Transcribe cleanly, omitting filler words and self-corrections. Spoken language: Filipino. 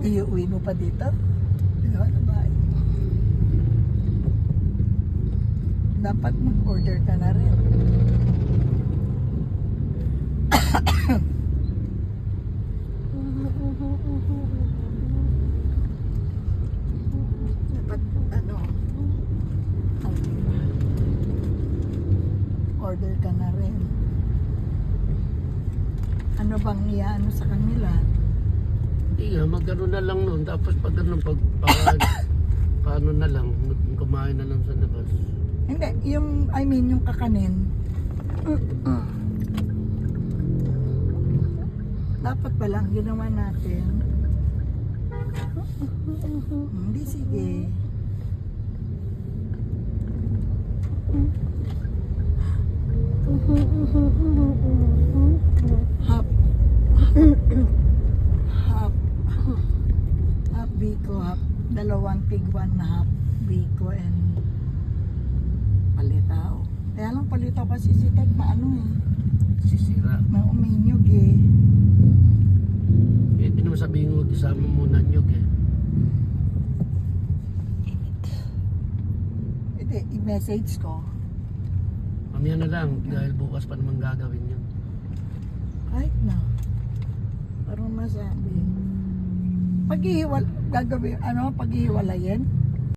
Iuwi mo pa dito? Ano ba? Dapat mag-order ka na rin. Dapat order ka na rin. Ano bang iaano sa kanila? Hindi nga, magano na lang noon. Tapos pag ano, paano na lang, kumain na lang sa labas. Hindi, yung, I mean, yung kakanin. Dapat pa lang, ginawa natin. Hindi, sige. Half biko, dalawang tig 1 na half biko and palitaw. Kaya lang palitaw kasi si Ted Sisira. mauminyog eh. Eh, di naman sabihin mo, isama muna nyug eh. Hindi, i-message ko. Mamaya na lang, dahil bukas pa naman gagawin yun. Kahit na. Parang masabi. Gagawin, paghihiwalayin?